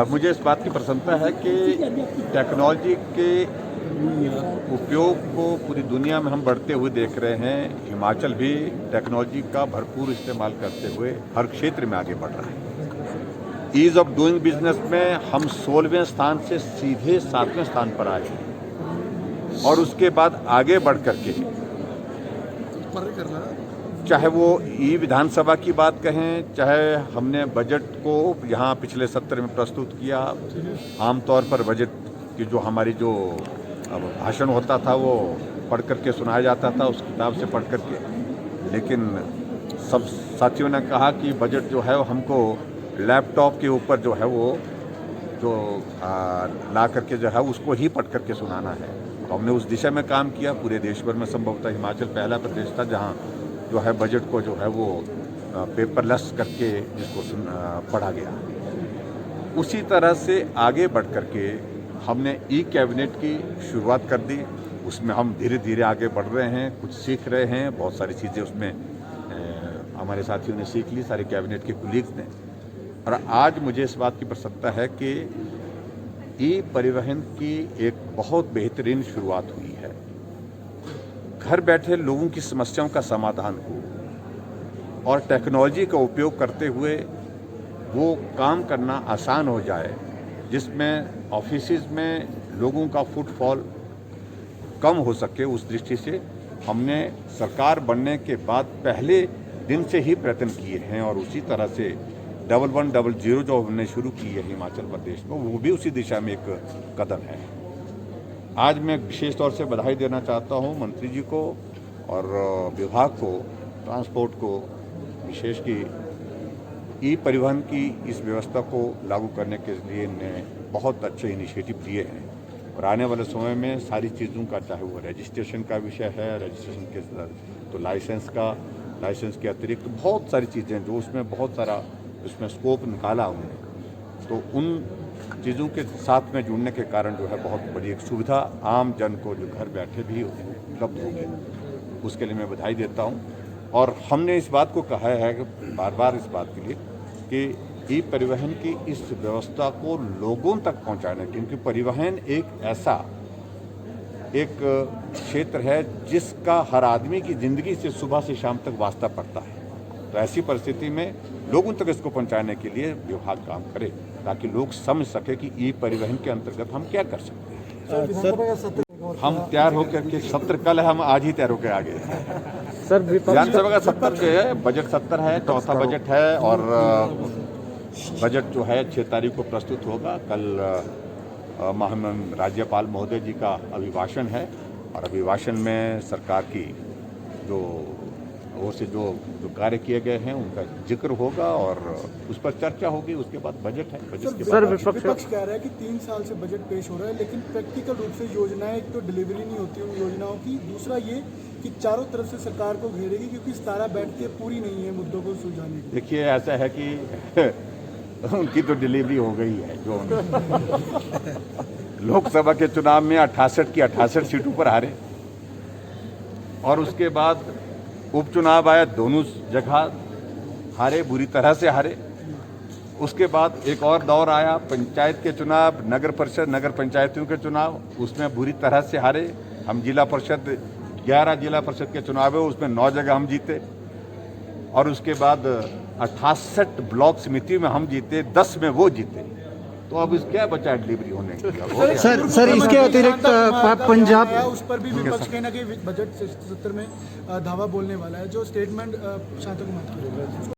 मुझे इस बात की प्रसन्नता है कि टेक्नोलॉजी के उपयोग को पूरी दुनिया में हम बढ़ते हुए देख रहे हैं। हिमाचल भी टेक्नोलॉजी का भरपूर इस्तेमाल करते हुए हर क्षेत्र में आगे बढ़ रहा है। ईज ऑफ डूइंग बिजनेस में हम 16वें स्थान से सीधे 7वें स्थान पर आए और उसके बाद आगे बढ़ करके चाहे वो ई विधानसभा की बात कहें, चाहे हमने बजट को यहाँ पिछले सत्र में प्रस्तुत किया। आमतौर पर बजट की जो हमारी जो भाषण होता था वो पढ़ करके सुनाया जाता था उस किताब से पढ़ करके, लेकिन सब साथियों ने कहा कि बजट जो है वो हमको लैपटॉप के ऊपर जो है वो जो ला करके जो है उसको ही पढ़ करके सुनाना है। तो हमने उस दिशा में काम किया। पूरे देश भर में संभवतः हिमाचल पहला प्रदेश था जहाँ जो है बजट को जो है वो पेपरलेस करके जिसको पढ़ा गया। उसी तरह से आगे बढ़ करके हमने ई कैबिनेट की शुरुआत कर दी। उसमें हम धीरे धीरे आगे बढ़ रहे हैं, कुछ सीख रहे हैं। बहुत सारी चीज़ें उसमें हमारे साथियों ने सीख ली, सारे कैबिनेट के कुलीग्स ने। और आज मुझे इस बात की प्रसन्नता है कि ई परिवहन की एक बहुत बेहतरीन शुरुआत हुई है। घर बैठे लोगों की समस्याओं का समाधान हो और टेक्नोलॉजी का उपयोग करते हुए वो काम करना आसान हो जाए, जिसमें ऑफिसेज में लोगों का फुटफॉल कम हो सके। उस दृष्टि से हमने सरकार बनने के बाद पहले दिन से ही प्रयत्न किए हैं और उसी तरह से 1100 जो हमने शुरू की है हिमाचल प्रदेश में, वो भी उसी दिशा में एक कदम है। आज मैं विशेष तौर से बधाई देना चाहता हूं मंत्री जी को और विभाग को, ट्रांसपोर्ट को विशेष की ई परिवहन की इस व्यवस्था को लागू करने के लिए इन्हें बहुत अच्छे इनिशिएटिव लिए हैं। और आने वाले समय में सारी चीज़ों का, चाहे वो रजिस्ट्रेशन का विषय है, रजिस्ट्रेशन के तो लाइसेंस के अतिरिक्त बहुत सारी चीज़ें जो उसमें बहुत सारा उसमें स्कोप निकाला उन्होंने, तो उन चीज़ों के साथ में जुड़ने के कारण जो है बहुत बड़ी एक सुविधा आम जन को जो घर बैठे भी उपलब्ध होगी, उसके लिए मैं बधाई देता हूं। और हमने इस बात को कहा है कि बार बार इस बात के लिए कि ई परिवहन की इस व्यवस्था को लोगों तक पहुंचाना, क्योंकि परिवहन एक ऐसा एक क्षेत्र है जिसका हर आदमी की ज़िंदगी से सुबह से शाम तक वास्ता पड़ता है। तो ऐसी परिस्थिति में लोगों तक इसको पहुंचाने के लिए विभाग काम करे ताकि लोग समझ सके कि ई परिवहन के अंतर्गत हम क्या कर सकते हैं। हम तैयार होकर के सत्र कल है, हम आज ही तैयार होकर आ गए सर। विधानसभा का सत्र जो है बजट सत्र है, चौथा बजट है और बजट जो है 6 तारीख को प्रस्तुत होगा। कल महामहिम राज्यपाल महोदय जी का अभिभाषण है और अभिभाषण में सरकार की जो ओर से जो कार्य किए गए हैं उनका जिक्र होगा और उस पर चर्चा होगी। उसके बाद बजट है। बजट के सर विपक्ष कह रहा है कि 3 साल से बजट पेश हो रहा है, लेकिन प्रैक्टिकल रूप से योजनाएं, एक तो डिलीवरी नहीं होती उन योजनाओं की, दूसरा ये कि चारों तरफ से सरकार को घेरेगी क्योंकि 17 बैठकें पूरी नहीं है मुद्दों को सुलझाने की। देखिए ऐसा है कि उनकी तो डिलीवरी हो गई है। जो लोकसभा के चुनाव में 68 की 68 सीटों पर हारे और उसके बाद उपचुनाव आया, दोनों जगह हारे, बुरी तरह से हारे। उसके बाद एक और दौर आया, पंचायत के चुनाव, नगर परिषद, नगर पंचायतों के चुनाव, उसमें बुरी तरह से हारे। हम जिला परिषद 11 जिला परिषद के चुनाव है, उसमें 9 जगह हम जीते और उसके बाद 68 ब्लॉक समिति में हम जीते, 10 में वो जीते। तो अब इस क्या बचा डिलीवरी होने की। सर इसके अतिरिक्त पंजाब उस पर भी विपक्ष कहीं ना कहीं बजट सत्र में धावा बोलने वाला है, जो स्टेटमेंट शांता कुमार